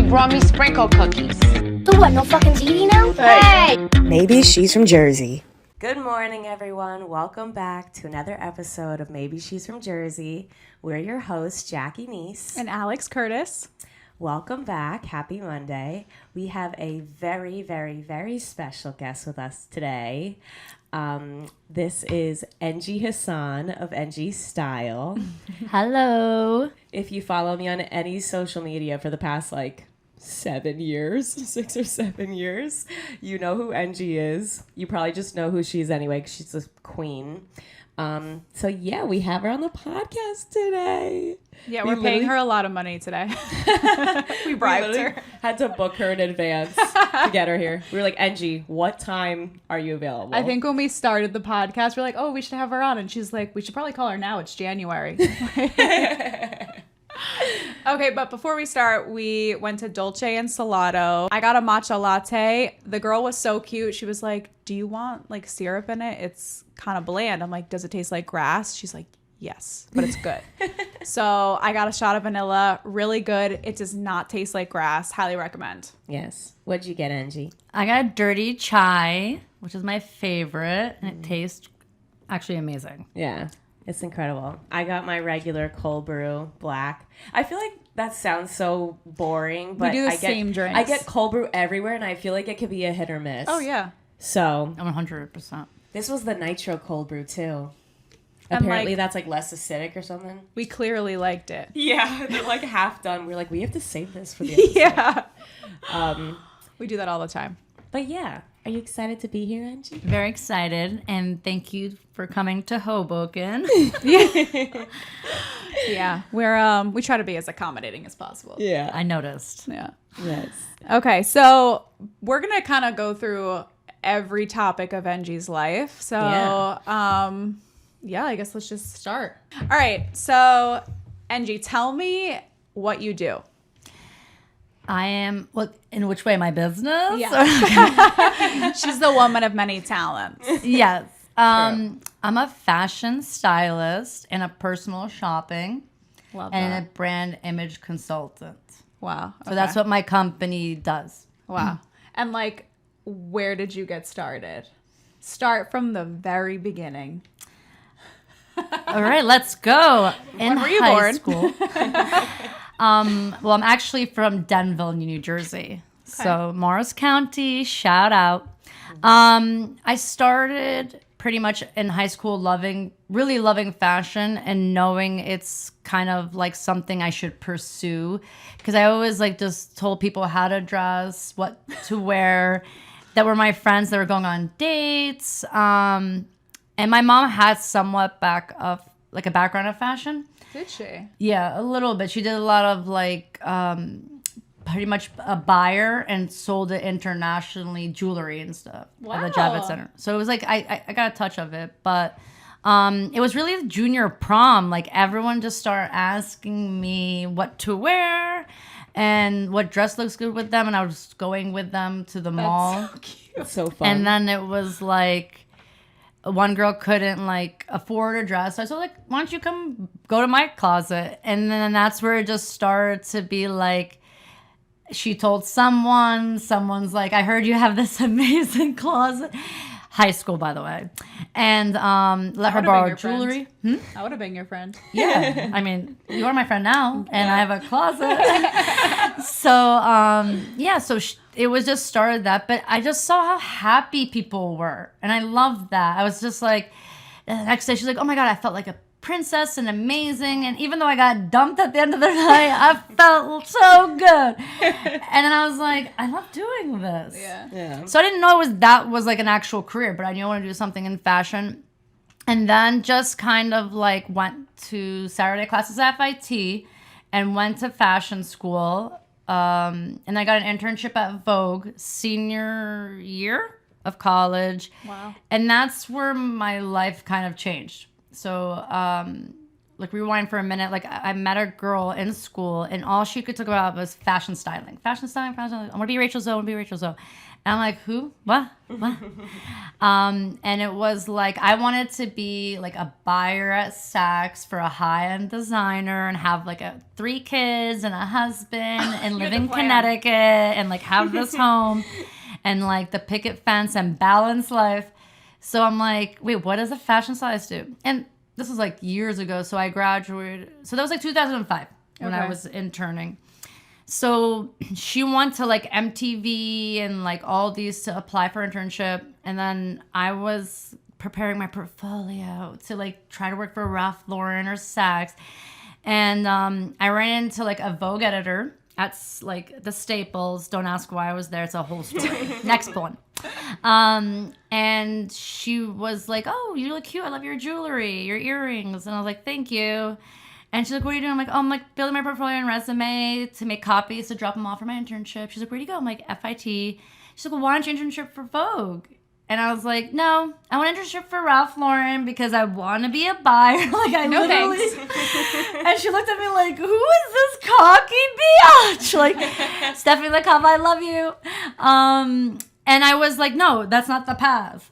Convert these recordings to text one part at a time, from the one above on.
brought me sprinkle cookies. The what, no fucking TV now? Hey! Maybe she's from Jersey. Good morning, everyone. Welcome back to another episode of Maybe She's from Jersey. We're your hosts, Jackie Neese. And Alex Curtis. Welcome back. Happy Monday. We have a very, very, very special guest with us today. This is Engie Hassan of Engie Style. Hello. If you follow me on any social media for the past 6 or 7 years, you know who Engie is. You probably just know who she is anyway, because she's a queen. So yeah, we have her on the podcast today. Yeah, we're paying her a lot of money today. We bribed her. Had to book her in advance to get her here. We were like, Engie, what time are you available? I think when we started the podcast, we're like, oh, we should have her on. And she's like, we should probably call her now. It's January. Okay, but before we start, we went to Dolce and Salato. I got a matcha latte. The girl was so cute. She was like, do you want syrup in it? It's kind of bland. I'm like, does it taste like grass? She's like, yes, but it's good. So I got a shot of vanilla. Really good. It does not taste like grass. Highly recommend. Yes. What'd you get, Engie? I got dirty chai, which is my favorite, and it tastes actually amazing. Yeah. It's incredible. I got my regular cold brew black. I feel like that sounds so boring, but we do the same drinks. I get cold brew everywhere, and I feel like it could be a hit or miss. Oh, yeah. So 100%. This was the nitro cold brew, too. And apparently that's less acidic or something. We clearly liked it. Yeah, they're half done. We're like, we have to save this for the episode. Yeah. We do that all the time. But yeah. Are you excited to be here, Engie? Very excited, and thank you for coming to Hoboken. Yeah, we try to be as accommodating as possible. Yeah, I noticed. Yeah. Yes. Okay, so we're gonna kind of go through every topic of Engie's life. So, I guess let's just start. All right, so Engie, tell me what you do. I am, in which way? My business? Yeah. She's the woman of many talents. Yes. I'm a fashion stylist and a personal shopping and a brand image consultant. Wow. So that's what my company does. Wow. And where did you get started? Start from the very beginning. All right, let's go. When were you born? School. Well, I'm actually from Denville, New Jersey. Okay. So Morris County, shout out. I started pretty much in high school really loving fashion and knowing it's kind of something I should pursue. Because I always just told people how to dress, what to wear. That were my friends that were going on dates. And my mom had somewhat a background of fashion. Did she? Yeah, a little bit. She did a lot of pretty much a buyer and sold it internationally, jewelry and stuff at the Javits Center. So it was I got a touch of it, but it was really the junior prom. Everyone just started asking me what to wear and what dress looks good with them, and I was going with them to the mall. So cute. That's so fun. And then it was one girl couldn't afford a dress. So I said, why don't you come go to my closet? And then that's where it just started to be she told someone's I heard you have this amazing closet. High school, by the way. And let her borrow jewelry. I would have been your friend. Yeah. I mean, you are my friend now, and I have a closet. So, it was just started that. But I just saw how happy people were. And I loved that. I was just the next day, she's like, oh my God, I felt like a princess and amazing. And even though I got dumped at the end of the night, I felt so good. And then I was like, I love doing this. Yeah. So I didn't know that was an actual career, but I knew I wanted to do something in fashion. And then just kind of went to Saturday classes at FIT and went to fashion school. And I got an internship at Vogue senior year of college. Wow. And that's where my life kind of changed. So, rewind for a minute. I met a girl in school, and all she could talk about was fashion styling. I want to be Rachel Zoe. And I'm like, who? What? And it was like, I wanted to be like a buyer at Saks for a high-end designer and have like 3 kids and a husband and live in Connecticut and like have this home and like the picket fence and balanced life. So I'm like, wait, what does a fashion stylist do? And this was like years ago. So I graduated. So that was like 2005 when I was interning. So she went to like MTV and like all these to apply for internship. And then I was preparing my portfolio to like try to work for Ralph Lauren or Saks. And I ran into like a Vogue editor at like the Staples. Don't ask why I was there. It's a whole story. Next one. And she was like, oh, you look cute. I love your jewelry, your earrings. And I was like, thank you. And she's like, what are you doing? I'm like, oh, I'm like building my portfolio and resume to make copies to drop them off for my internship. She's like, where do you go? I'm like, FIT. She's like, well, why don't you internship for Vogue? And I was like, no, I want to internship for Ralph Lauren because I want to be a buyer. Like, I No literally. thanks. And she looked at me like, who is this cocky biatch? Like, Stephanie LeCompte, I love you. And I was like, no, that's not the path.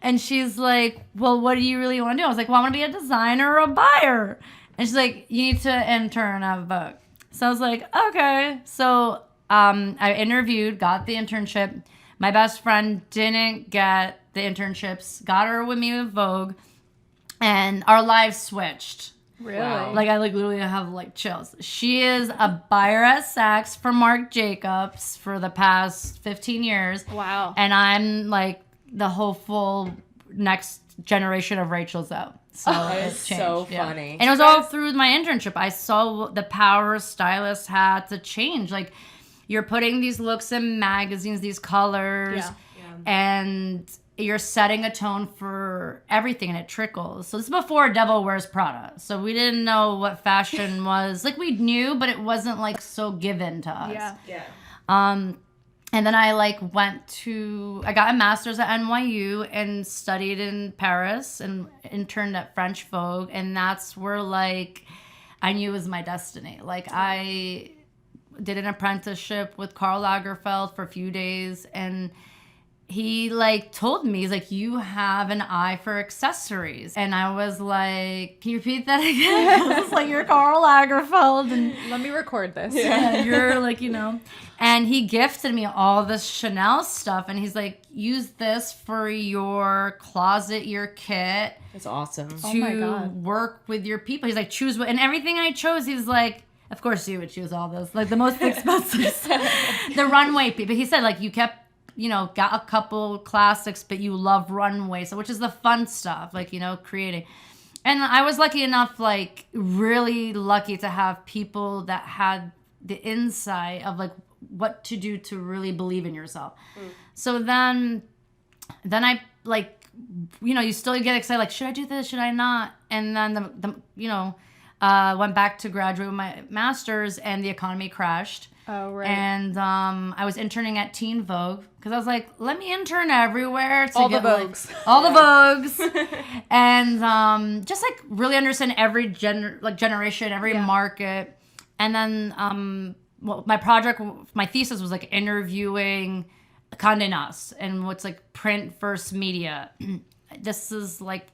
And she's like, well, what do you really want to do? I was like, well, I want to be a designer or a buyer. And she's like, you need to intern at Vogue. So I was like, okay. So I interviewed, got the internship. My best friend didn't get the internships, got her with me with Vogue, and our lives switched. Really? Wow. Like, I like literally have like chills. She is a buyer at Saks for Marc Jacobs for the past 15 years. Wow. And I'm like the whole full next generation of Rachel Zoe. So it's changed. so funny. And it was all through my internship. I saw the power stylists had to change. Like, you're putting these looks in magazines, these colors, and you're setting a tone for everything, and it trickles. So this is before Devil Wears Prada. So we didn't know what fashion was. Like, we knew, but it wasn't like so given to us. Yeah. And then I like I got a master's at NYU and studied in Paris and interned at French Vogue. And that's where like I knew it was my destiny. Like, I did an apprenticeship with Karl Lagerfeld for a few days, and he like told me, he's like, you have an eye for accessories. And I was like, can you repeat that again? It's like, you're Karl Lagerfeld and Let me record this. yeah, you're like, and he gifted me all this Chanel stuff, and he's like, use this for your closet, your kit, That's awesome. Oh my to God. work with your people. He's like, choose what, and everything I chose, he's like, of course you would choose all this, like the most expensive, the runway people. He said, like, you kept, got a couple classics, but you love runway, so which is the fun stuff, like, creating. And I was lucky enough, like, really lucky to have people that had the insight of like what to do to really believe in yourself. So then I like, you still get excited, like, should I do this? Should I not? And then went back to graduate with my master's, and the economy crashed. Oh, right. And I was interning at Teen Vogue because I was like, let me intern everywhere to All get the Vogues. all the Vogues, and just like really understand every generation, every market. And then my thesis was like interviewing Condé Nast and what's like print versus media. This is like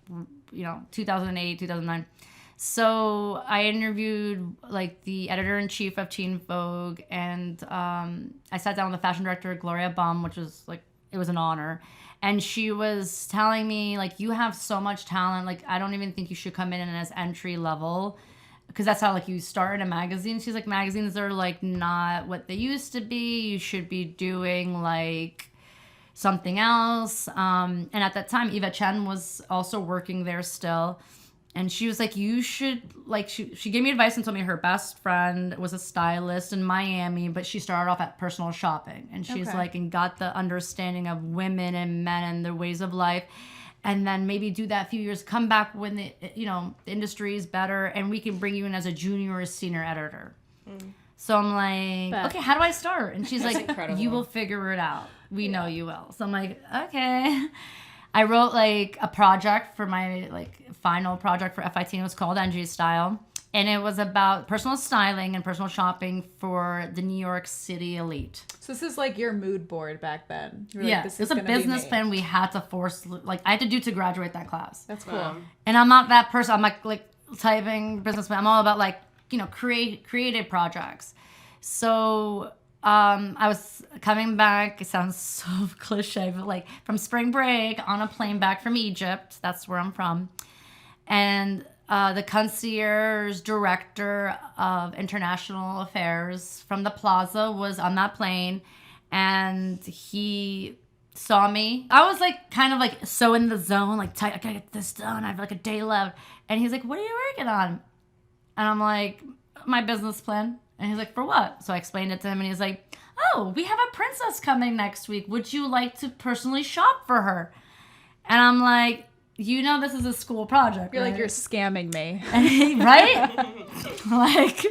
2008, 2009. So I interviewed like the editor-in-chief of Teen Vogue, and I sat down with the fashion director, Gloria Baum, which was like, it was an honor. And she was telling me, like, you have so much talent. Like, I don't even think you should come in as entry level, because that's how like you start in a magazine. She's like, magazines are like not what they used to be. You should be doing like something else. And at that time, Eva Chen was also working there still. And she was like, you should, like, she gave me advice and told me her best friend was a stylist in Miami, but she started off at personal shopping. And she's like, and got the understanding of women and men and their ways of life. And then maybe do that a few years, come back when the industry is better, and we can bring you in as a junior or a senior editor. So I'm like, okay, how do I start? And she's like, incredible. You will figure it out. We know you will. So I'm like, okay. I wrote like a project for my like final project for FIT, and it was called NG Style. And it was about personal styling and personal shopping for the New York City elite. So this is like your mood board back then. You were Yeah, like, this it's is a gonna be business me. plan we had to force, like I had to do to graduate that class. That's cool. And I'm not that person. I'm like typing business plan. I'm all about like, creative projects. So I was coming back. It sounds so cliche, but like from spring break on a plane back from Egypt. That's where I'm from. And the concierge director of international affairs from the plaza was on that plane, and he saw me. I was like kind of like so in the zone, like tight, I gotta get this done. I have like a day left. And he's like, what are you working on? And I'm like, my business plan. And he's like, for what? So I explained it to him, and he's like, oh, we have a princess coming next week. Would you like to personally shop for her? And I'm like, this is a school project. You're right? like, you're scamming me. Right? Like,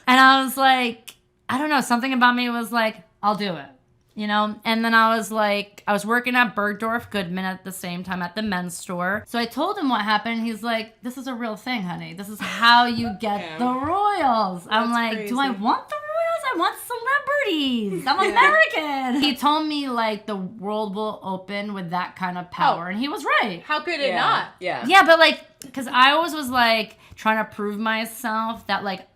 and I was like, I don't know, something about me was like, I'll do it, And then I was like, I was working at Bergdorf Goodman at the same time at the men's store. So I told him what happened. He's like, this is a real thing, honey. This is how you get the royals. I'm like, crazy. do I want the royals? I want celebrities. I'm American. He told me like the world will open with that kind of power. And he was right. How could it not? Yeah, but like, because I always was like trying to prove myself that like,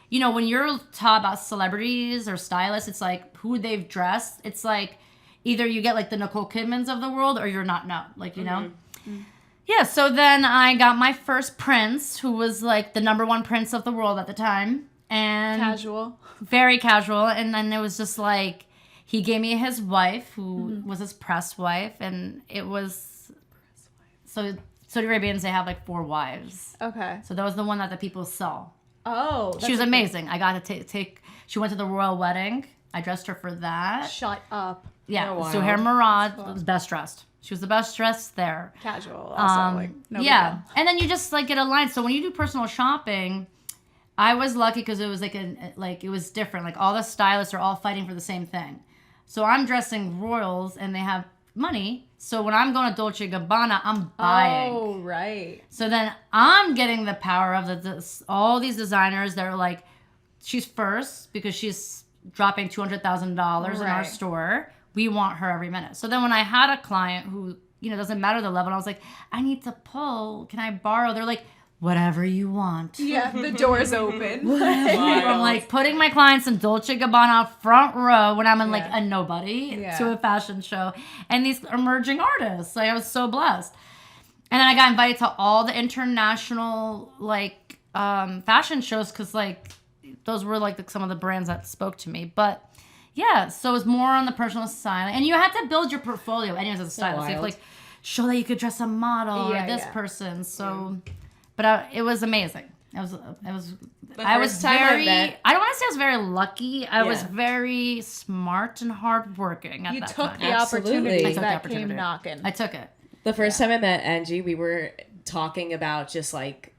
when you're taught about celebrities or stylists, it's like who they've dressed. It's like either you get like the Nicole Kidmans of the world or you're not known. Like, Yeah, so then I got my first prince, who was like the #1 prince of the world at the time. And Casual. very casual. And then it was just like, he gave me his wife, who was his press wife. And it was, so Saudi Arabians, they have like 4 wives. Okay. So that was the one that the people saw. Oh. She was amazing. I got to take, she went to the royal wedding. I dressed her for that. Shut up. Yeah. Oh, wow. Suhair Murad was best dressed. She was the best dressed there. Casual. Also, like, no big Yeah. deal. And then you just like get aligned. So when you do personal shopping, I was lucky because it was it was different. Like all the stylists are all fighting for the same thing. So I'm dressing royals and they have money. So when I'm going to Dolce & Gabbana, I'm buying. Oh, right. So then I'm getting the power of all these designers that are like, she's first because she's dropping $200,000 in our Right. store. We want her every minute. So then when I had a client who, doesn't matter the level, and I was like, I need to pull. Can I borrow? They're like, whatever you want. Yeah, the door's open. I'm like putting my clients in Dolce & Gabbana front row when I'm in like Yeah. a nobody Yeah. to a fashion show, and these emerging artists. Like I was so blessed. And then I got invited to all the international like fashion shows because like those were like some of the brands that spoke to me. But yeah, so it was more on the personal side, and you had to build your portfolio. Anyways, as a stylist, you have to like show that you could dress a model or this person. So. But it was amazing. I was very, I don't want to say I was very lucky. I was very smart and hardworking at You that took time. the Absolutely. opportunity I took the that opportunity. came knocking. I took it. The first time I met Angie, we were talking about just like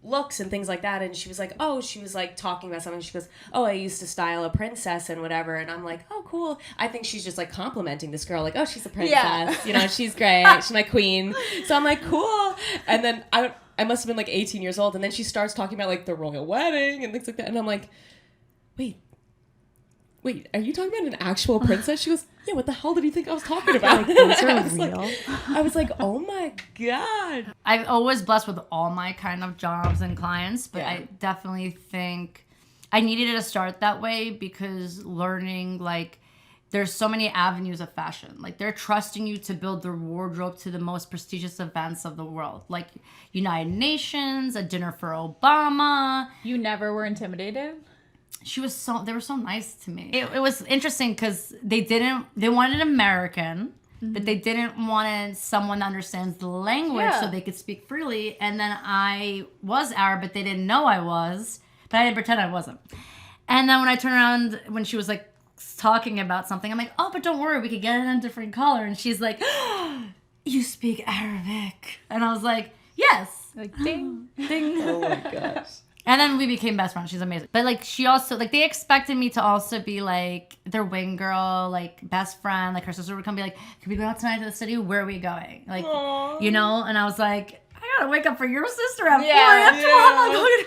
looks and things like that, and she was like talking about something. She goes, oh, I used to style a princess and whatever, and I'm like, oh, cool. I think she's just like complimenting this girl, like, oh, she's a princess, she's great, she's my queen. So I'm like, cool. And then I must have been like 18 years old, and then she starts talking about like the royal wedding and things like that, and I'm like, wait, are you talking about an actual princess? She goes, yeah, what the hell did you think I was talking about? Those are real. I was like, oh my God. I'm always blessed with all my kind of jobs and clients, but I definitely think I needed to start that way because learning, like, there's so many avenues of fashion. Like, they're trusting you to build their wardrobe to the most prestigious events of the world. Like, United Nations, a dinner for Obama. You never were intimidated? They were so nice to me. It was interesting because they wanted an American, but they didn't want someone that understands the language so they could speak freely. And then I was Arab, but they didn't know I was, but I didn't pretend I wasn't. And then when I turned around, when she was like talking about something, I'm like, oh, but don't worry, we could get it in a different color. And she's like, oh, you speak Arabic. And I was like, yes. Like, ding. Ding. Oh my gosh. And then we became best friends. She's amazing. But, like, she also, like, they expected me to also be, like, their wing girl, like, best friend. Like, her sister would come be like, can we go out tonight to the city? Where are we going? Like, And I was like, I gotta wake up for your sister at 4 a.m.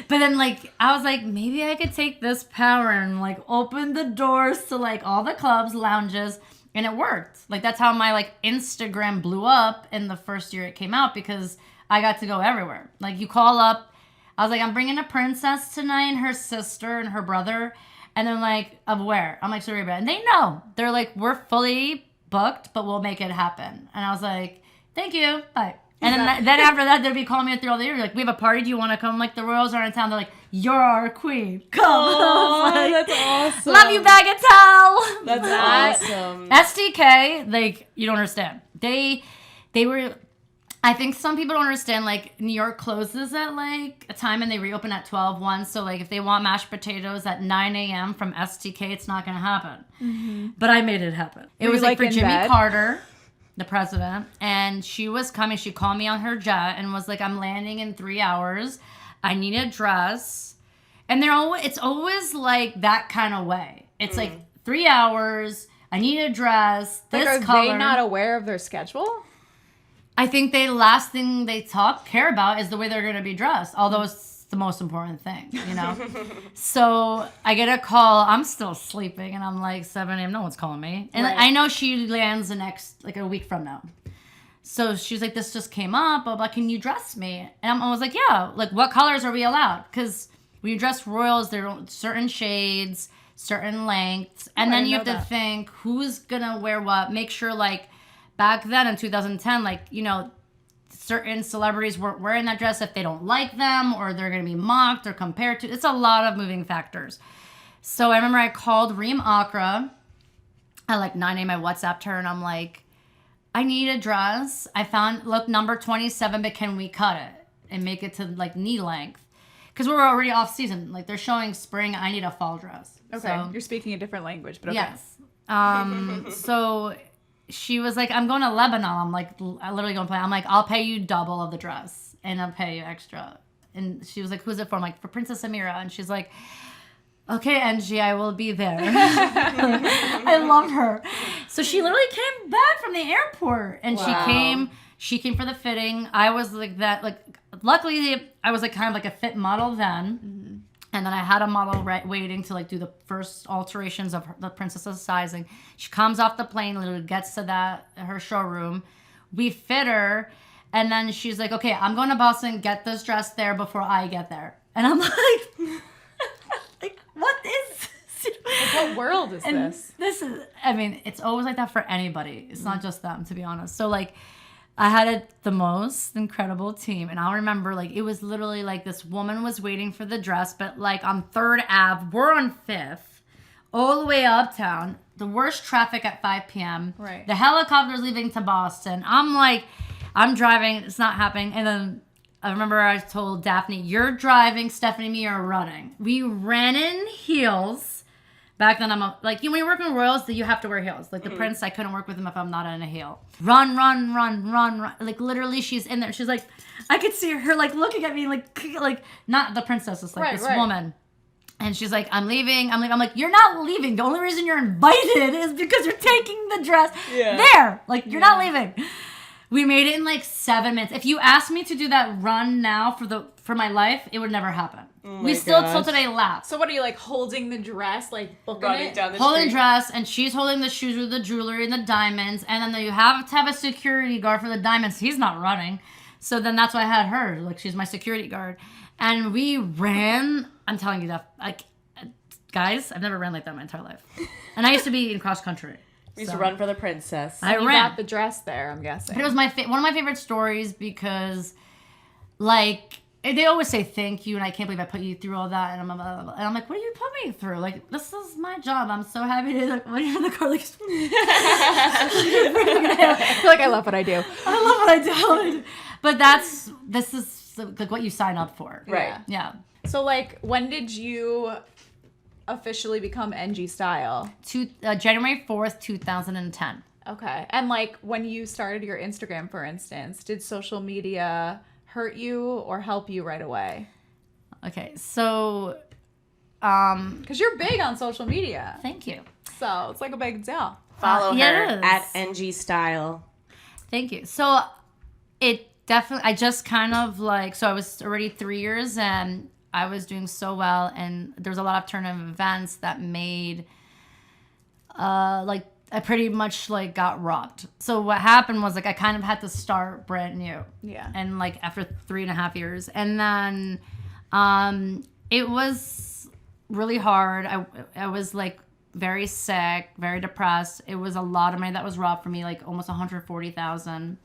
But then, like, I was like, maybe I could take this power and, like, open the doors to, like, all the clubs, lounges, and it worked. Like, that's how my, like, Instagram blew up in the first year it came out, because I got to go everywhere. Like, you call up, I was like, I'm bringing a princess tonight and her sister and her brother. And they're like, of where? I'm like, Sareba. And they know. They're like, we're fully booked, but we'll make it happen. And I was like, thank you. Bye. And then after that, they'd be calling me through all the year. Like, we have a party. Do you want to come? Like, the royals are in town. They're like, you're our queen. Come. Oh, like, that's awesome. Love you, Bagatelle. That's awesome. STK, like, you don't understand. They were... I think some people don't understand, like, New York closes at, like, a time and they reopen at 12:01. So, like, if they want mashed potatoes at 9 a.m. from STK, it's not going to happen. Mm-hmm. But I made it happen. It was, like, for Jimmy Carter, the president, and she was coming. She called me on her jet and was like, I'm landing in 3 hours. I need a dress. And it's always, like, that kind of way. It's, like, 3 hours. I need a dress. This like, are color. they not aware of their schedule? I think the last thing they care about is the way they're going to be dressed, although it's the most important thing, you know? So I get a call. I'm still sleeping, and I'm like, 7 a.m. No one's calling me. And I know she lands the next, like, a week from now. So she's like, this just came up. Blah, blah, can you dress me? And I was like, yeah. Like, what colors are we allowed? Because when you dress royals, there are certain shades, certain lengths. And then you have to think, who's going to wear what? Make sure, like, back then in 2010, like, you know, certain celebrities weren't wearing that dress if they don't like them, or they're going to be mocked or compared to. It's a lot of moving factors. So I remember I called Reem Akra at like 9 a.m. I WhatsApped her and I'm like, I need a dress. I found, look, number 27, but can we cut it and make it to like knee length? Because we're already off season. Like, they're showing spring. I need a fall dress. Okay. So, you're speaking a different language, but okay. Yes. So she was like, I'm going to Lebanon. I'm like, I literally going to play. I'm like, I'll pay you double of the dress and I'll pay you extra. And she was like, who's it for? I'm like, for Princess Amira. And she's like, okay, Angie, I will be there. I love her. So she literally came back from the airport and she came for the fitting. I was like that, like, luckily I was like kind of like a fit model then. Mm-hmm. And then I had a model waiting to like do the first alterations of the princess's sizing. She comes off the plane, literally gets to her showroom. We fit her. And then she's like, okay, I'm going to Boston, get this dress there before I get there. And I'm like, like, what is this? Like, what world is this? This is, I mean, it's always like that for anybody. It's not just them, to be honest. So like, I had the most incredible team. And I'll remember, like, it was literally like this woman was waiting for the dress, but like on 3rd Ave, we're on 5th, all the way uptown, the worst traffic at 5 p.m. Right. The helicopter's leaving to Boston. I'm like, I'm driving, it's not happening. And then I remember I told Daphne, you're driving, Stephanie and me are running. We ran in heels. Back then, like, when you work with royals, you have to wear heels. Like, the prince, I couldn't work with him if I'm not in a heel. Run. Like, literally, she's in there. She's like, I could see her, like, looking at me, like not the princess, it's like this woman. And she's like, I'm leaving. I'm like, you're not leaving. The only reason you're invited is because you're taking the dress there. Like, you're not leaving. We made it in like 7 minutes. If you asked me to do that run now for my life, it would never happen. We still till today laugh. So what are you, like, holding the dress, like booking running it? down the holding street. Dress, and she's holding the shoes with the jewelry and the diamonds, and then you have to have a security guard for the diamonds. He's not running, so then that's why I had her. Like, she's my security guard, and we ran. I'm telling you that, like, guys, I've never ran like that my entire life, and I used to be in cross country. We used to run for the princess. I You ran. got the dress there, I'm guessing. But it was one of my favorite stories because, like, they always say thank you, and I can't believe I put you through all that. And I'm like, what did you put me through? Like, this is my job. I'm so happy to, like, when you're in the car, like, I feel like I love what I do. I love what I do. But this is like what you sign up for. Right. Yeah. So, like, when did you officially become NG Style? January 4th, 2010. Okay. And, like, when you started your Instagram, for instance, did social media hurt you or help you right away? Okay, so because you're big on social media, thank you. So it's like a big deal. Follow her yes. at NG Style. Thank you. So it definitely, I just kind of like, so I was already 3 years and I was doing so well. And there was a lot of turn of events that made, like, I pretty much like got robbed. So what happened was like I kind of had to start brand new. Yeah. And like after 3.5 years. And then it was really hard. I was like very sick, very depressed. It was a lot of money that was robbed from me, like almost 140,000.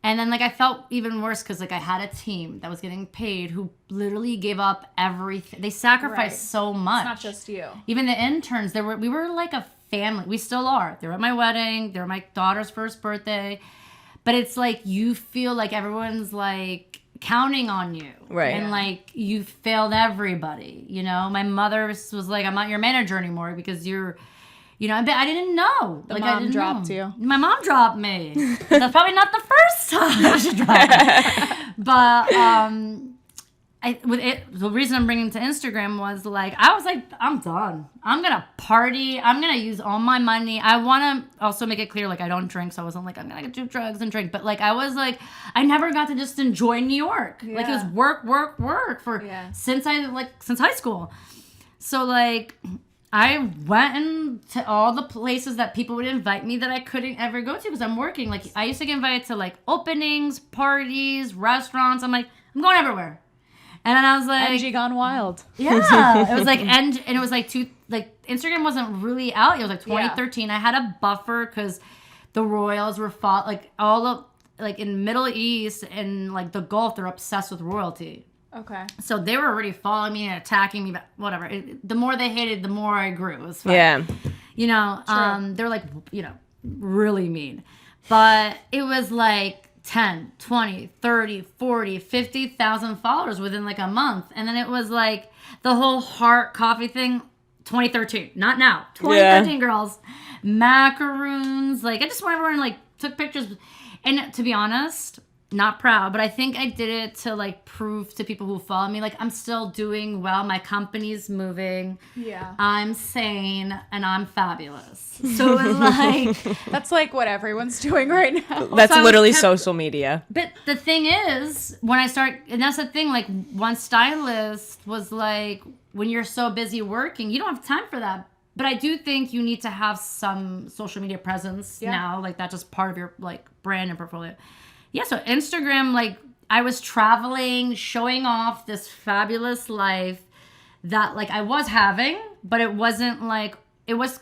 And then like I felt even worse because like I had a team that was getting paid who literally gave up everything. They sacrificed so much. It's not just you. Even the interns, we were like a family. We still are. They were at my wedding. They were my daughter's first birthday. But it's like you feel like everyone's like counting on you. Right. And like you failed everybody. You know, my mother was like, I'm not your manager anymore because you're, you know, I didn't know. The like, mom I didn't dropped know. you. My mom dropped me. That's probably not the first time she dropped me. But the reason I'm bringing it to Instagram was like, I was like, I'm done. I'm going to party. I'm going to use all my money. I want to also make it clear, like, I don't drink. So I wasn't like, I'm going to do drugs and drink. But like, I was like, I never got to just enjoy New York. Yeah. Like it was work for, since high school. So like, I went into all the places that people would invite me that I couldn't ever go to because I'm working. Like I used to get invited to like openings, parties, restaurants. I'm like, I'm going everywhere. And then I was like, Angie gone wild. Yeah, it was like, and it was like Instagram wasn't really out. It was like 2013. I had a buffer because the Royals were like all of like in Middle East and like the Gulf, they're obsessed with royalty. Okay. So they were already following me and attacking me, but whatever. The more they hated, the more I grew. It was fun. Yeah. You know, they're like, you know, really mean. But it was like 10, 20, 30, 40, 50,000 followers within like a month. And then it was like the whole heart coffee thing, 2013. Not now. 2013, girls. Macaroons. Like, I just went everywhere and like took pictures. And to be honest, not proud, but I think I did it to like prove to people who follow me, like I'm still doing well. My company's moving. Yeah. I'm sane and I'm fabulous. So it was like That's like what everyone's doing right now. That's So I literally kept- social media. But the thing is, when I start, and that's the thing, like one stylist was like, when you're so busy working, you don't have time for that. But I do think you need to have some social media presence now, like that's just part of your like brand and portfolio. Yeah, so Instagram, like I was traveling, showing off this fabulous life that like I was having, but it wasn't like, it was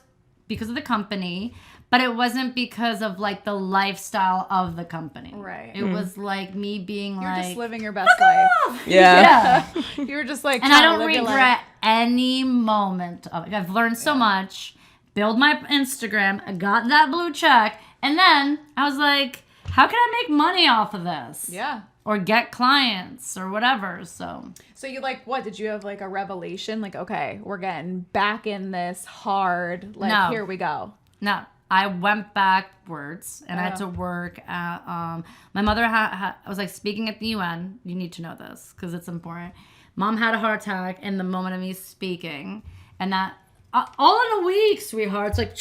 because of the company, but it wasn't because of like the lifestyle of the company. Right. It was like me being You're like, just living your best life. Yeah. You were just like, and I trying to don't live your life. regret any moment of it. I've learned so much, build my Instagram, I got that blue check, and then I was like, how can I make money off of this? Yeah. Or get clients or whatever. So So you like, what, did you have like a revelation? Like, okay, we're getting back in this hard. Like, No. here we go. no, I went backwards and I had to work at, my mother I was like speaking at the UN. You need to know this because it's important. Mom had a heart attack in the moment of me speaking. And that, all in a week, sweetheart. It's like,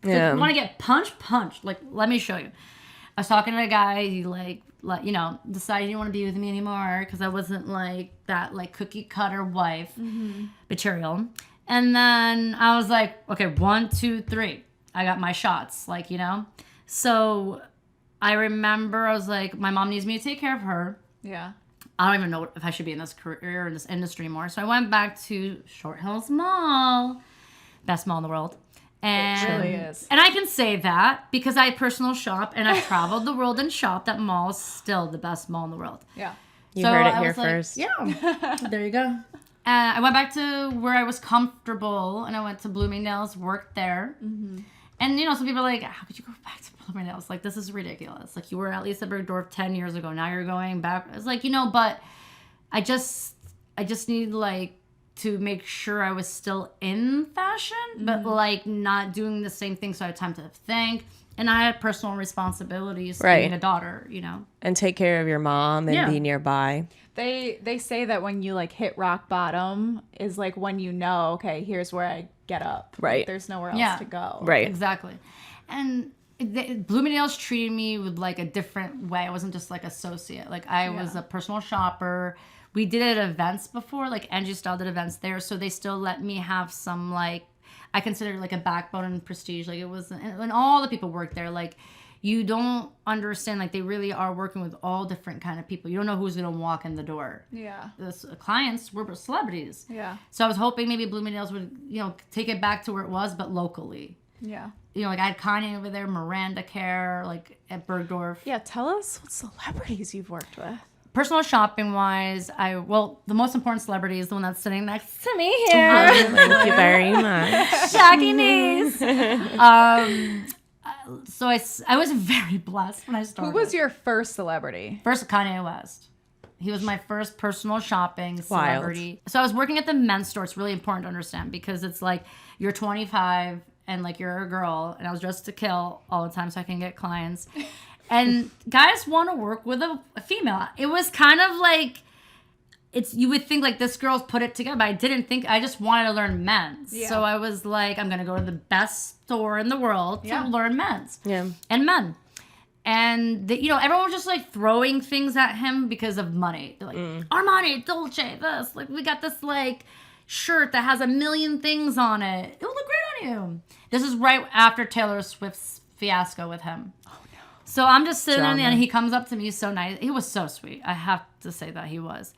Yeah. want to get punch. Like, let me show you. I was talking to a guy, he like you know, decided he didn't want to be with me anymore because I wasn't like that like cookie cutter wife material. And then I was like, okay, 1, 2, 3. I got my shots, like, you know. So I remember I was like, my mom needs me to take care of her. Yeah. I don't even know if I should be in this career or in this industry anymore. So I went back to Short Hills Mall, best mall in the world. And, really is. And I can say that because I personal shop and I've traveled the world and shopped. That mall is still the best mall in the world. Yeah. You heard it I here was like, first. yeah, there you go. I went back to where I was comfortable and I went to Bloomingdale's, worked there. And, you know, some people are like, how could you go back to Bloomingdale's? Like, this is ridiculous. Like, you were at least at Bergdorf 10 years ago. Now you're going back. It's like, you know, but I just need, like, to make sure I was still in fashion, but, like, not doing the same thing so I had time to think. And I had personal responsibilities being a daughter, you know. And take care of your mom and Yeah. be nearby. They say that when you like hit rock bottom is like when you know, okay, here's where I get up. Like, Right. there's nowhere else to go. Right. Exactly. And Bloomingdale's treated me with like a different way. I wasn't just like associate. Like I was a personal shopper. We did it at events before, like Angie Style did events there, so they still let me have some like, I consider it like a backbone and prestige. Like it was, and all the people worked there. Like you don't understand, like they really are working with all different kind of people. You don't know who's gonna walk in the door. Yeah. The clients were celebrities. Yeah. So I was hoping maybe Bloomingdale's would, take it back to where it was, but locally. Yeah. Like I had Kanye over there, Miranda Care, like at Bergdorf. Yeah, tell us what celebrities you've worked with. Personal shopping wise, the most important celebrity is the one that's sitting next to me here. Thank you very much. Shaggy knees. So I was very blessed when I started. Who was your first celebrity? First, Kanye West. He was my first personal shopping celebrity. Wild. So I was working at the men's store. It's really important to understand because it's like you're 25 and like you're a girl, and I was dressed to kill all the time so I can get clients. And guys want to work with a female. It was kind of like, you would think like this girl's put it together, but I didn't think, I just wanted to learn men's. Yeah. So I was like, I'm going to go to the best store in the world to learn men's and men. And, everyone was just like throwing things at him because of money. They're like, Armani, Dolce, this. Like, we got this like shirt that has 1 million things on it. It'll look great on you. This is right after Taylor Swift's fiasco with him. So I'm just sitting there, and he comes up to me so nice. He was so sweet. I have to say that he was.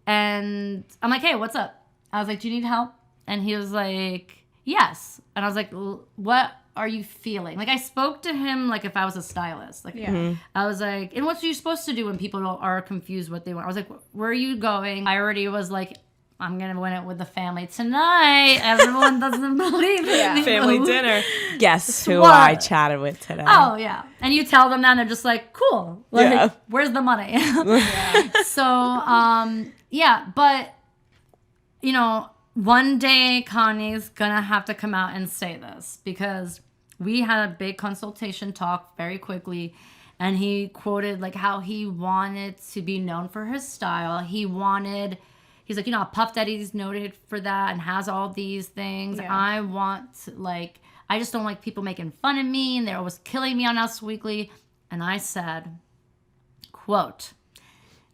And I'm like, hey, what's up? I was like, do you need help? And he was like, yes. And I was like, what are you feeling? Like I spoke to him like if I was a stylist. Like I was like, and what are you supposed to do when people are confused what they want? I was like, where are you going? I already was like, I'm going to win it with the family tonight. Everyone doesn't believe it. Family dinner. Guess who I chatted with today. Oh, yeah. And you tell them that and they're just like, cool. Like, where's the money? So, but, one day Kanye's going to have to come out and say this because we had a big consultation talk very quickly. And he quoted like how he wanted to be known for his style. He's like, Puff Daddy's noted for that and has all these things. Yeah. I just don't like people making fun of me and they're always killing me on Us Weekly. And I said, quote,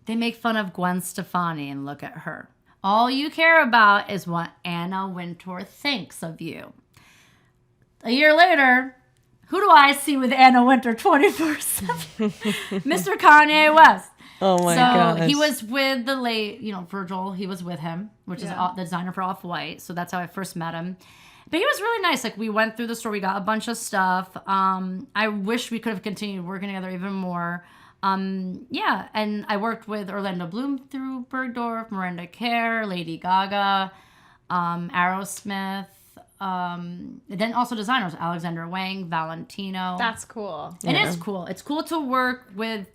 they make fun of Gwen Stefani and look at her. All you care about is what Anna Wintour thinks of you. A year later, who do I see with Anna Wintour 24/7? Mr. Kanye West. Oh my gosh. So he was with the late, Virgil. He was with him, which is the designer for Off-White. So that's how I first met him. But he was really nice. Like we went through the store. We got a bunch of stuff. I wish we could have continued working together even more. And I worked with Orlando Bloom through Bergdorf, Miranda Kerr, Lady Gaga, Aerosmith. And then also designers, Alexander Wang, Valentino. That's cool. It is cool. It's cool to work with.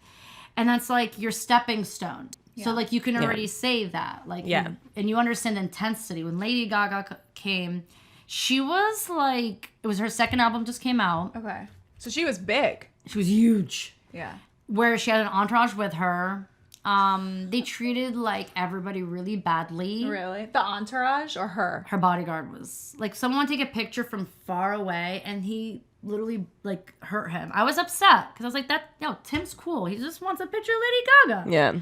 And that's like your stepping stone. Yeah. So like you can already say that. Like and you understand the intensity. When Lady Gaga came, she was like, it was her second album just came out. Okay. So she was big. She was huge. Yeah. Where she had an entourage with her. They treated like everybody really badly. Really? The entourage or her? Her bodyguard was like, someone take a picture from far away and he literally like hurt him. I was upset because I was like, Tim's cool. He just wants a picture of Lady Gaga. Yeah.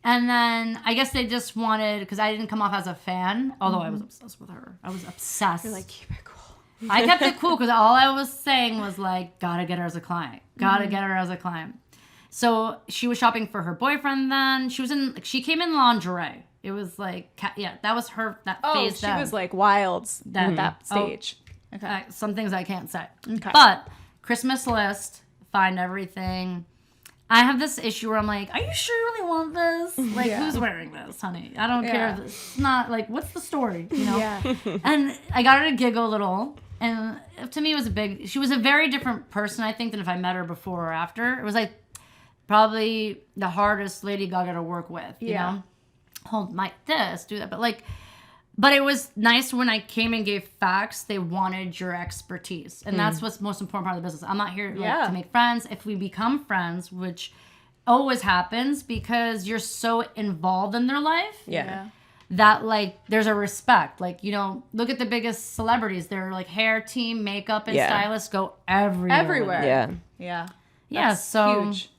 And then I guess they just wanted, because I didn't come off as a fan, although I was obsessed with her. I was obsessed. You're like, keep it cool. I kept it cool because all I was saying was like, gotta get her as a client. Gotta get her as a client. So she was shopping for her boyfriend then. She came in lingerie. It was like, that was her, that phase then. She was like wild at that stage. Okay. Some things I can't say. Okay. But Christmas list, find everything. I have this issue where I'm like, are you sure you really want this? Like, who's wearing this, honey? I don't care if it's not, like, what's the story, Yeah. And I got her to giggle a little. And to me, it was she was a very different person, I think, than if I met her before or after. It was, like, probably the hardest Lady Gaga to work with, you know? Hold this, do that. But it was nice when I came and gave facts, they wanted your expertise. And that's what's the most important part of the business. I'm not here to make friends. If we become friends, which always happens because you're so involved in their life. Yeah. that like there's a respect. Like, you know, look at the biggest celebrities. Their like hair team, makeup, and stylists go everywhere. Yeah. Yeah, That's so huge.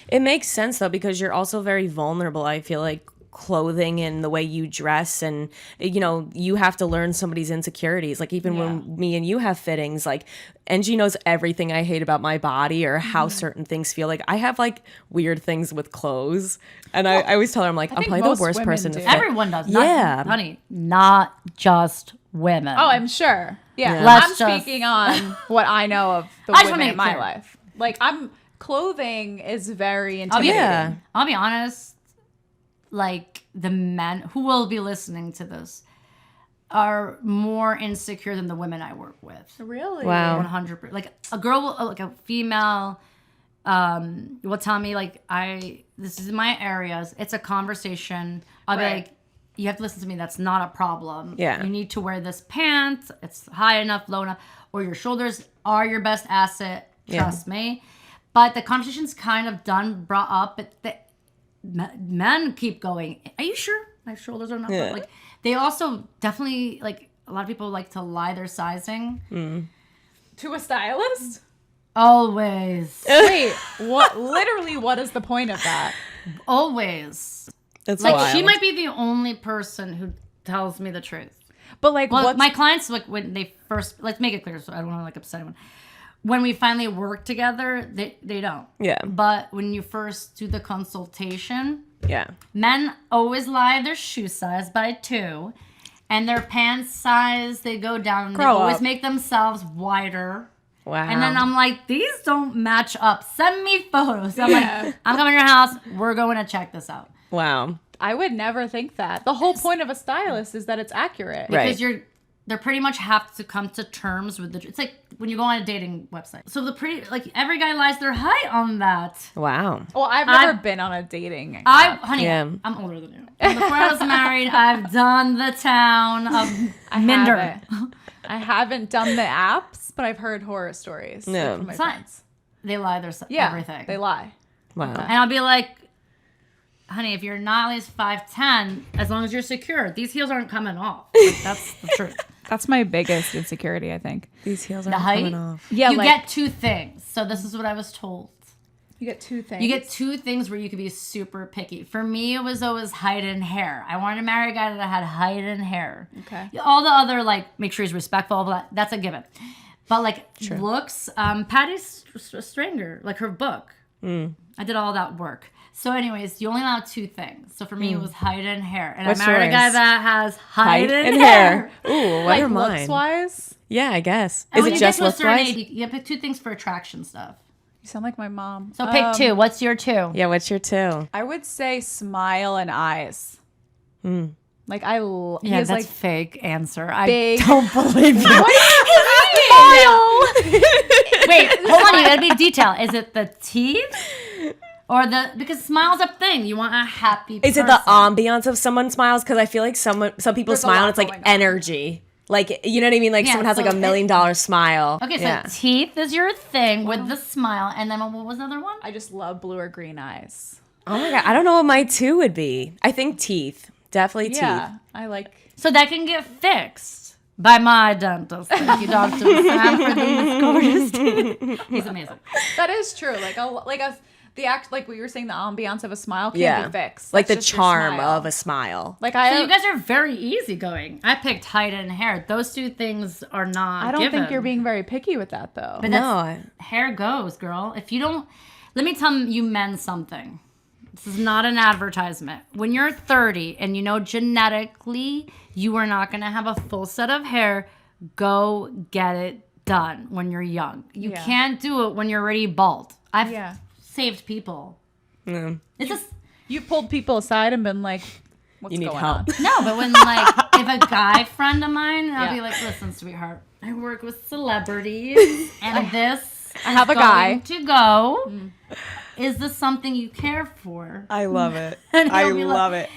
It makes sense though, because you're also very vulnerable. I feel like clothing and the way you dress, and you know, you have to learn somebody's insecurities. Like even when me and you have fittings, like Angie knows everything I hate about my body or how certain things feel. Like I have like weird things with clothes, and I always tell her, I'm like, I'm think probably the most worst women person to do. fit. everyone does. Yeah. Honey, not just women. Oh, I'm sure. Yeah. Let's I'm just- speaking on what I know of the I just wanna women make in my clear. life. Like clothing is very I'll be, intimidating. I'll be honest, like the men who will be listening to this are more insecure than the women I work with. Really? Wow. 100%. Like a girl, like a female, will tell me like this is my areas. It's a conversation. I'll be Right. like, you have to listen to me. That's not a problem. Yeah. You need to wear this pants. It's high enough, low enough, or your shoulders are your best asset. Trust me. But the conversation's kind of brought up, but men keep going. Are you sure my shoulders are not? Yeah. Like they also definitely like a lot of people like to lie their sizing. To a stylist? Always, Wait, what? Literally, what is the point of that? always. That's Like wild. she might be the only person who tells me the truth. But like, Well, what's my clients, like when they first, let's make it clear, so I don't want to like upset anyone. When we finally work together, they don't. Yeah. But when you first do the consultation, Yeah. men always lie their shoe size by 2, and their pants size they go down. They Grow always up. make themselves wider. Wow. And then I'm like, these don't match up. Send me photos. I'm like, I'm coming to your house. We're going to check this out. wow. I would never think that. The whole point of a stylist is that it's accurate. Right. Because they pretty much have to come to terms with it's like when you go on a dating website. So every guy lies their height on that. Wow. Well, I've never been on a dating. Honey, Yeah. I'm older than you. And before I was married, I've done the town of Minder. I haven't done the apps, but I've heard horror stories No. from my It's not- friends. They lie their Yeah, everything. they lie. Wow. And I'll be like, honey, if you're not at least 5'10", as long as you're secure, these heels aren't coming off. Like, that's the truth. That's my biggest insecurity, I think. These heels The are height, coming off. Yeah, you like- get 2 things. So this is what I was told. You get 2 things. You get 2 things where you could be super picky. For me, it was always height and hair. I wanted to marry a guy that had height and hair. Okay. All the other, like, make sure he's respectful, all that, that's a given. But, like, looks, Patty Stranger, like her book. I did all that work. So anyways, you only allow 2 things. So for me, it was height and hair. And What's I married a guy yours? that has height, and hair. Ooh, what like are mine? looks wise. Yeah, I guess. And Is when it you just get to a look certain wise? age, you pick 2 things for attraction stuff. You sound like my mom. So pick 2. What's your 2? Yeah, what's your 2? I would say smile and eyes. Like Yeah, he has that's like fake answer. big. I don't believe you. Wait, hold on. You gotta be detailed. Is it the teeth or because smile's a thing? You want a happy. Is it person. the ambiance of someone smiles? Because I feel like some people There's a smile lot and it's like going on. energy. Like, you know what I mean? Like Yeah, someone has like so $1 million smile. Okay, so Yeah. teeth is your thing with the smile, and then what was the other one? I just love blue or green eyes. Oh my God. I don't know what my 2 would be. I think teeth. Definitely teeth. Yeah, I like. So that can get fixed by my dentist. Thank you, Dr. Sam, for these gorgeous teeth. He's amazing. That is true. The act, like we were saying, the ambiance of a smile can Yeah. be fixed. Like That's the just your charm smile. of a smile. Like So you guys are very easygoing. I picked height and hair. Those 2 things are not I don't given. think you're being very picky with that though. But No. hair goes, girl. If you don't, let me tell you men something. This is not an advertisement. When you're 30 and you know genetically you are not going to have a full set of hair, go get it done when you're young. You Yeah. can't do it when you're already bald. I've Yeah. saved people. Yeah. It's just You pulled people aside and been like, "What's You need going help. on?" no, but when like if a guy friend of mine, I'll Yeah. be like, listen, sweetheart, I work with celebrities, and this I have is a guy. going to go. Is this something you care for? I love it. And I he'll be like- love it.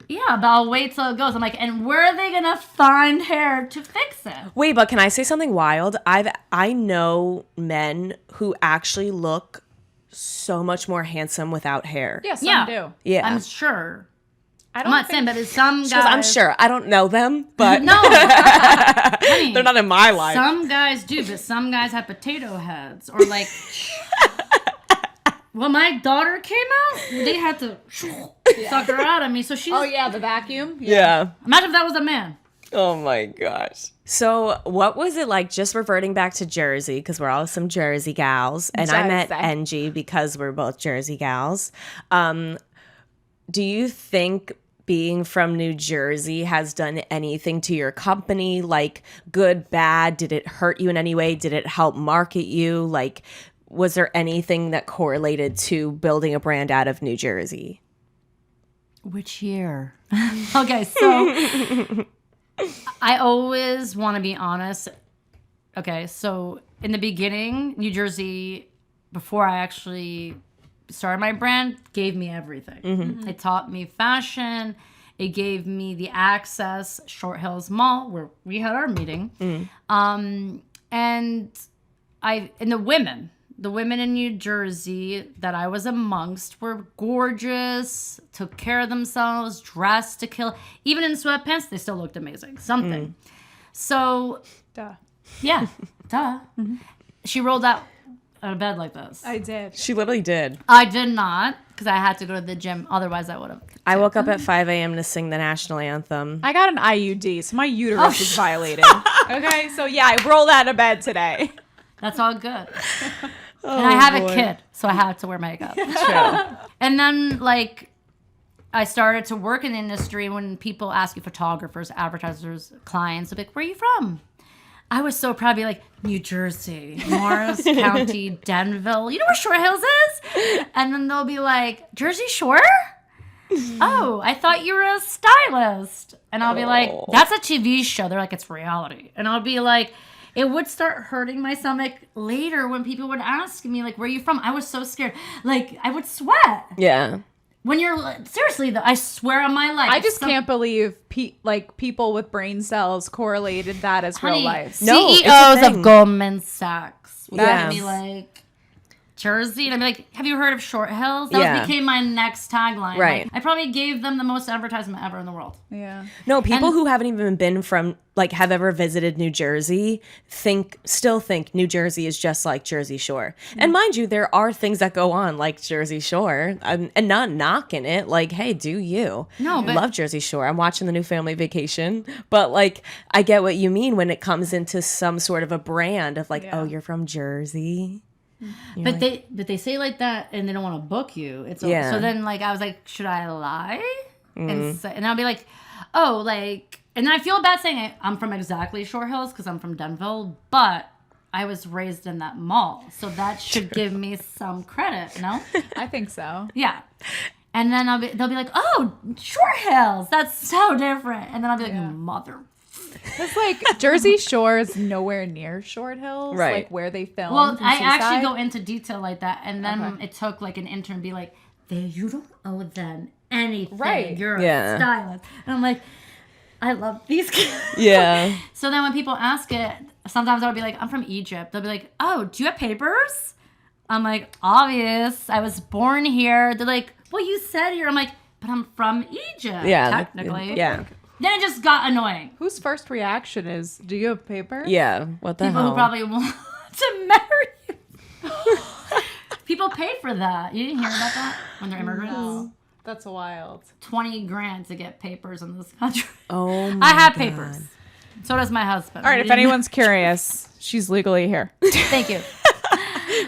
Yeah, but I'll wait till it goes. I'm like, and where are they gonna find hair to fix it? Wait, but can I say something wild? I know men who actually look so much more handsome without hair. Yeah, some Yeah. do. Yeah. I'm sure. I I'm not saying, but some guys. I'm sure. I don't know them, but No, honey, they're not in my life. some guys do, but some guys have potato heads or like. When my daughter came out, they had to suck her out of me. So she's. Oh yeah, the vacuum. Yeah. Imagine if that was a man. Oh my gosh. So what was it like, just reverting back to Jersey, because we're all some Jersey gals, and I met Angie because we're both Jersey gals. Do you think being from New Jersey has done anything to your company? Like, good, bad? Did it hurt you in any way? Did it help market you? Like, was there anything that correlated to building a brand out of New Jersey? Which year? Okay, so I always want to be honest. Okay, so in the beginning, New Jersey, before I actually started my brand, gave me everything. Mm-hmm. It taught me fashion. It gave me the access, Short Hills Mall, where we had our meeting. And the women in New Jersey that I was amongst were gorgeous, took care of themselves, dressed to kill. Even in sweatpants, they still looked amazing. Something. So, Duh. yeah, duh. Mm-hmm. She rolled out of bed like this. I did. She literally did. I did not, because I had to go to the gym. Otherwise, I would have. I woke up at 5 a.m. to sing the national anthem. I got an IUD, so my uterus is violated. Okay, so yeah, I rolled out of bed today. That's all good. And I have a kid, so I have to wear makeup. True. And then, like, I started to work in the industry. When people ask you, photographers, advertisers, clients, they'll be like, where are you from? I was so proud to be like, New Jersey, Morris County, Denville. You know where Short Hills is? And then they'll be like, Jersey Shore? Oh, I thought you were a stylist. And I'll be like, that's a TV show. They're like, it's reality. And I'll be like, it would start hurting my stomach later when people would ask me, like, where are you from? I was so scared. Like, I would sweat. Yeah. When you're, seriously, though, I swear on my life. I just can't believe people with brain cells correlated that as real life. No, it's a CEOs thing. of Goldman Sachs would Yeah. be like, Jersey, and I'd be like, have you heard of Short Hills? That became my next tagline. Right. Like, I probably gave them the most advertisement ever in the world. Yeah. No, people who haven't even been from, like, have ever visited New Jersey still think New Jersey is just like Jersey Shore. And mind you, there are things that go on like Jersey Shore, and not knocking it. Like, hey, do you? No, but love Jersey Shore. I'm watching the new Family Vacation, but like, I get what you mean when it comes into some sort of a brand of like, oh, you're from Jersey. But they say like that and they don't want to book you. It's so then like I was like, should I lie? And I'll be like, oh, like, and then I feel bad saying I'm from exactly Short Hills because I'm from Denville, but I was raised in that mall, so that should give me some credit, no? I think so. Yeah. And then they'll be like, oh, Short Hills, that's so different. And then I'll be like, mother. It's like Jersey Shore is nowhere near Short Hills, Right. like where they filmed. Well, in I Seaside. actually go into detail like that, and then it took like an intern to be like, you don't owe them anything. Right. You're Yeah. a stylist. And I'm like, I love these kids. Yeah. So then when people ask it, sometimes I'll be like, I'm from Egypt. They'll be like, oh, do you have papers? I'm like, obvious. I was born here. They're like, well, you said here. I'm like, but I'm from Egypt, technically. Yeah. Then it just got annoying. Whose first reaction is, do you have paper? Yeah. What the People hell? who probably want to marry you. People pay for that. You didn't hear about that when they're immigrants? That's wild. 20 grand to get papers in this country. Oh my I have God. papers. So does my husband. All right, if anyone's curious, she's legally here. Thank you.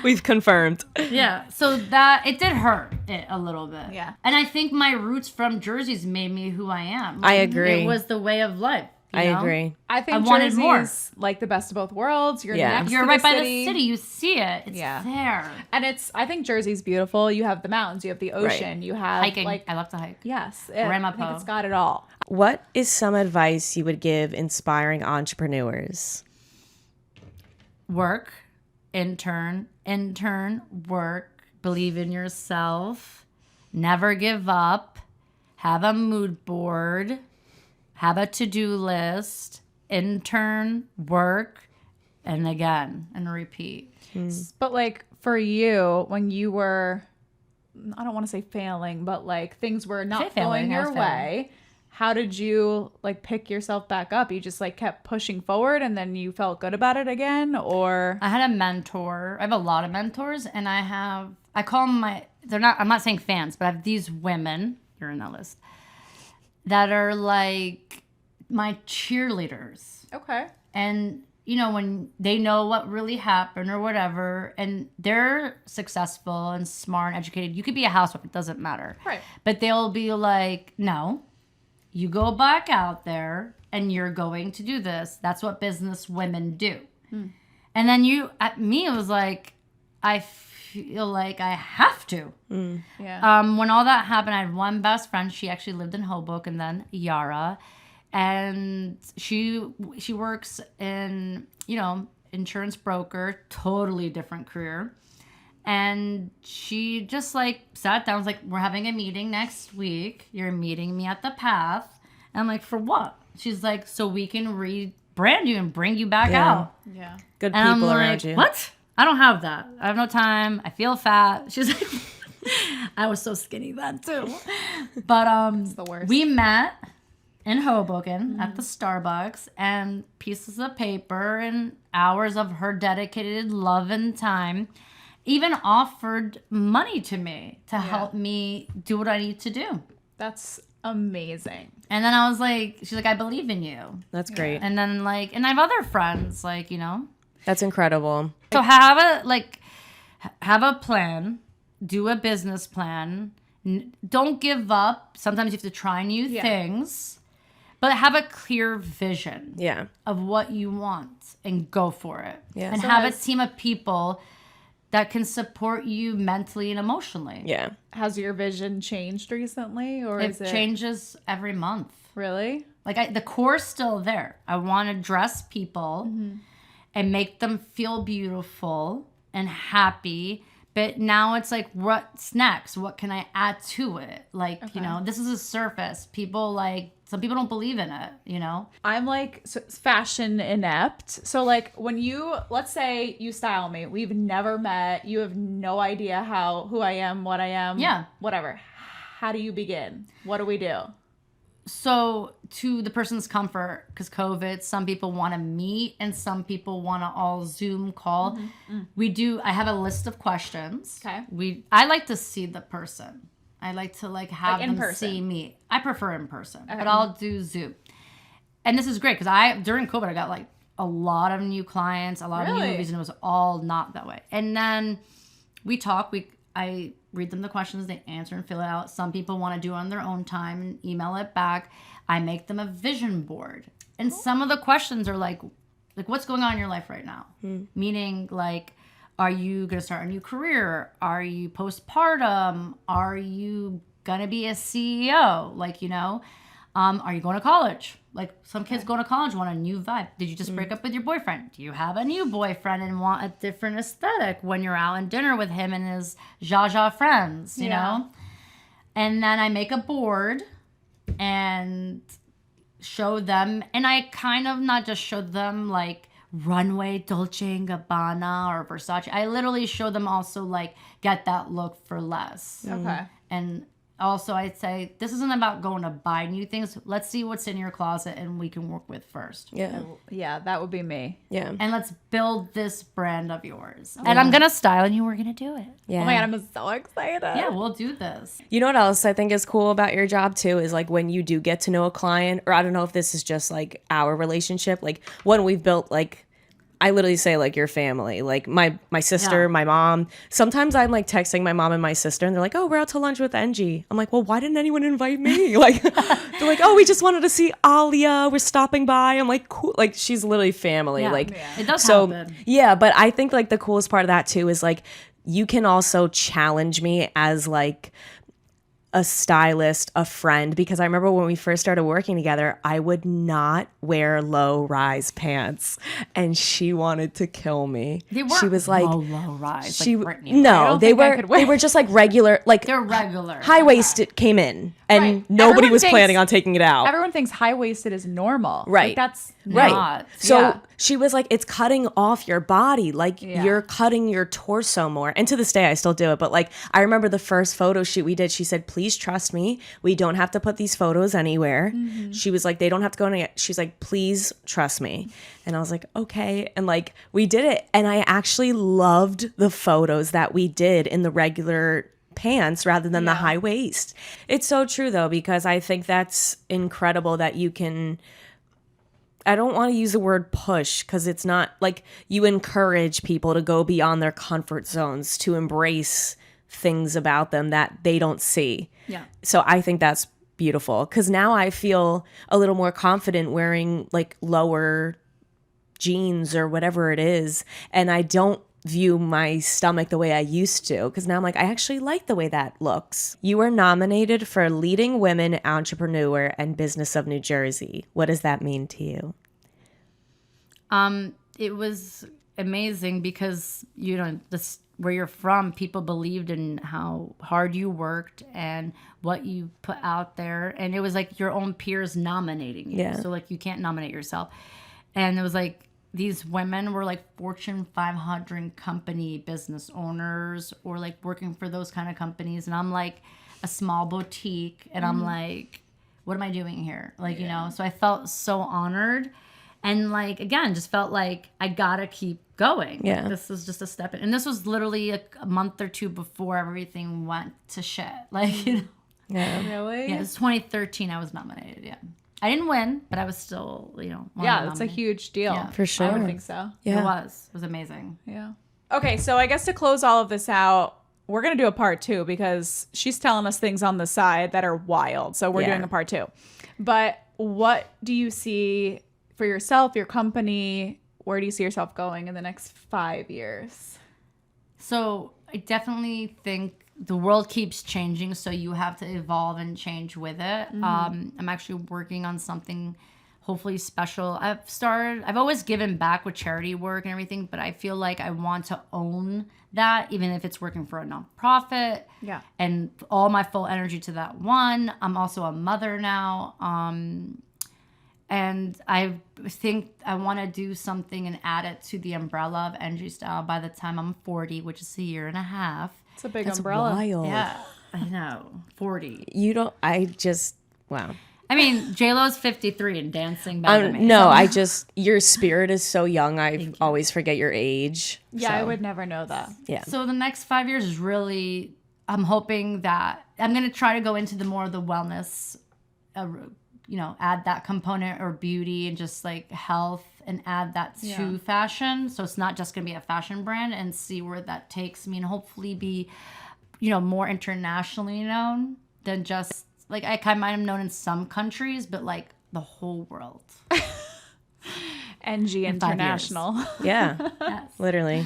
We've confirmed. Yeah, so that it did hurt it a little bit. Yeah. And I think my roots from Jersey's made me who I am. I agree. It was the way of life. I agree. I think I wanted Jersey's more. like the best of both worlds. You're Yeah. next You're to right the by city. the city. You see it. It's Yeah. there. And I think Jersey's beautiful. You have the mountains, you have the ocean, you have Hiking. like, I love to hike. yes, I Ramapo. think it's got it all. What is some advice you would give inspiring entrepreneurs? Work, intern, work, believe in yourself, never give up, have a mood board, have a to-do list, intern, work, and again, and repeat. But like for you, when you were I don't want to say failing, but like things were Say not failing, going I your was way, how did you like pick yourself back up? You just like kept pushing forward and then you felt good about it again, or? I had a mentor. I have a lot of mentors, and I call them I'm not saying fans, but I have these women, you're in that list, that are like my cheerleaders. Okay. And, you know, when they know what really happened or whatever, and they're successful and smart and educated, you could be a housewife, it doesn't matter. Right. But they'll be like, no, you go back out there and you're going to do this. That's what business women do. And then it was like, I feel like I have to. Yeah. When all that happened, I had one best friend. She actually lived in Hoboken then, Yara. And she works in, you know, insurance broker, totally different career. And she just like sat down, was like, we're having a meeting next week. You're meeting me at the Path. And I'm like, for what? She's like, so we can rebrand you and bring you back out. Yeah. Good And people I'm around like, you. what? I don't have that. I have no time. I feel fat. She's like, I was so skinny then too. But the worst. we met in Hoboken at the Starbucks, and pieces of paper and hours of her dedicated love and time even offered money to me to help me do what I need to do. That's amazing. And then I was like, she's like, I believe in you. That's great. And then like, and I have other friends, like, you know. That's incredible. So have a plan, do a business plan. Don't give up. Sometimes you have to try new things, but have a clear vision Yeah. of what you want and go for it. Yeah. And So have a team of people that can support you mentally and emotionally. Yeah. Has your vision changed recently, or It is it changes every month. really? Like the core's still there. I want to dress people and make them feel beautiful and happy. But now it's like, what's next? What can I add to it? Like, you know, this is a surface. Some people don't believe in it, you know? I'm like fashion inept. So like when let's say you style me, we've never met, you have no idea who I am, what I am, whatever. How do you begin? What do we do? So to the person's comfort, because COVID, some people want to meet and some people want to all Zoom call. I have a list of questions. Okay. I like to see the person. I like to have in them person. see me. I prefer in person, but I'll do Zoom. And this is great because during COVID, I got like a lot of new clients, a lot of new movies, and it was all not that way. And then we talk, I read them the questions, they answer and fill it out. Some people want to do it on their own time and email it back. I make them a vision board. And some of the questions are like what's going on in your life right now? Meaning like, are you going to start a new career? Are you postpartum? Are you going to be a CEO? Like, you know, are you going to college? Like some kids going to college want a new vibe. Did you just break up with your boyfriend? Do you have a new boyfriend and want a different aesthetic when you're out in dinner with him and his Zsa Zsa friends, you know? And then I make a board and show them. And I kind of not just show them like runway Dolce & Gabbana or Versace. I literally show them also like get that look for less. Okay. And also I'd say this isn't about going to buy new things. Let's see what's in your closet and we can work with first. Yeah. Yeah, that would be me. Yeah. And let's build this brand of yours. And I'm going to style and we're going to do it. Yeah. Oh my God, I'm so excited. Yeah, we'll do this. You know what else I think is cool about your job too is like when you do get to know a client, or I don't know if this is just like our relationship, like when we've built like, I literally say like your family, like my sister, my mom. Sometimes I'm like texting my mom and my sister and they're like, oh, we're out to lunch with Angie. I'm like, well, why didn't anyone invite me? Like, they're like, oh, we just wanted to see Alia. We're stopping by. I'm like, cool. Like she's literally family. Yeah. Like, It does so happen. yeah, but I think like the coolest part of that too is like, you can also challenge me as like a stylist, a friend, because I remember when we first started working together, I would not wear low rise pants and she wanted to kill me. She was like low rise. she like Britney. no, they were just like regular, like They're regular. high waisted came in and Right. nobody Everyone was thinks- planning on taking it out. Everyone thinks high waisted is normal. Right. Like, that's Right. Not. So Yeah. she was like, it's cutting off your body. Like you're cutting your torso more. And to this day, I still do it. But like, I remember the first photo shoot we did, she said, please trust me. We don't have to put these photos anywhere. She was like, they don't have to go anywhere. She's like, please trust me. And I was like, okay. And like, we did it. And I actually loved the photos that we did in the regular pants rather than the high waist. It's so true though, because I think that's incredible that you can, I don't want to use the word push because it's not like you encourage people to go beyond their comfort zones, to embrace things about them that they don't see. Yeah. So I think that's beautiful because now I feel a little more confident wearing like lower jeans or whatever it is. And I don't view my stomach the way I used to because now I'm like, I actually like the way that looks. You were nominated for Leading Women Entrepreneur and Business of New Jersey. What does that mean to you? It was amazing because, you know, this where you're from, people believed in how hard you worked and what you put out there. And it was like your own peers nominating you. Yeah. So like you can't nominate yourself. And it was like these women were like Fortune 500 company business owners or like working for those kind of companies. And I'm like a small boutique and I'm like, what am I doing here? Like, you know, so I felt so honored. And like, again, just felt like I gotta keep going. Yeah. Like, this was just a step in. And this was literally a month or two before everything went to shit. Like, you know. Yeah. Really? Yeah, it was 2013 I was nominated, yeah. I didn't win, but I was still, you know. one of Yeah, the that's a nominated. huge deal. Yeah. For sure. I would think so. Yeah. It was. It was amazing. Yeah. Okay, so I guess to close all of this out, we're going to do a part 2 because she's telling us things on the side that are wild. So we're Yeah. doing a part 2. But what do you see for yourself, your company? Where do you see yourself going in the next 5 years? So I definitely think the world keeps changing, so you have to evolve and change with it. I'm actually working on something hopefully special. I've always given back with charity work and everything, but I feel like I want to own that, even if it's working for a nonprofit. Yeah. And all my full energy to that one. I'm also a mother now. And I think I want to do something and add it to the umbrella of NG Style by the time I'm 40, which is a year and a half. It's a big That's umbrella. wild. Yeah, I know. 40. You don't, I just, wow. I mean, J-Lo's 53 and dancing better than me. No, so- I just, your spirit is so young. I always forget your age. Yeah, so, I would never know that. Yeah. So the next 5 years is really, I'm hoping that I'm going to try to go into the more of the wellness, you know, add that component or beauty and just like health and add that to fashion. So it's not just going to be a fashion brand and see where that takes me and hopefully be, you know, more internationally known than just like I might have known in some countries, but like the whole world. NG In 5 years. International. Yeah. Yes. Literally.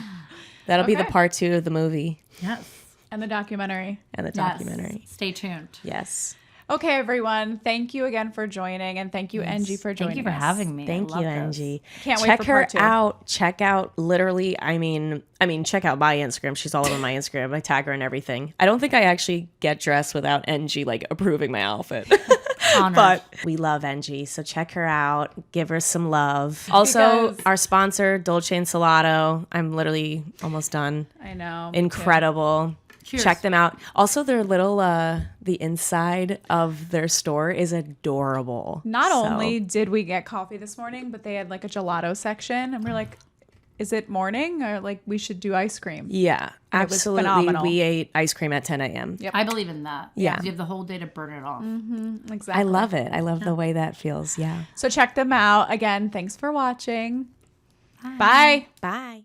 That'll be the Okay. part 2 of the movie Yes. And the documentary. and the Yes. documentary. Stay tuned. Yes. Okay, everyone. Thank you again for joining, and thank you, NG, for joining Thank you for us. having me. Thank I you, love this. Angie. Can't wait check for her part 2. out. Check out literally, I mean, check out my Instagram. She's all over my Instagram. I tag her and everything. I don't think I actually get dressed without Angie like approving my outfit. Honored. But we love Angie, so check her out. Give her some love. Also, Because- our sponsor, Dolce & Salato. I'm literally almost done. I know. me too. Incredible. Cheers. Check them out. Also, their little, the inside of their store is adorable. Not So- only did we get coffee this morning, but they had like a gelato section, and we're like, is it morning or like we should do ice cream? Yeah, was absolutely. phenomenal. We ate ice cream at 10 a.m. Yep. I believe in that. Yeah. 'Cause you have the whole day to burn it off. Exactly. I love it. I love the way that feels. Yeah. So check them out. Again, thanks for watching. Bye. Bye.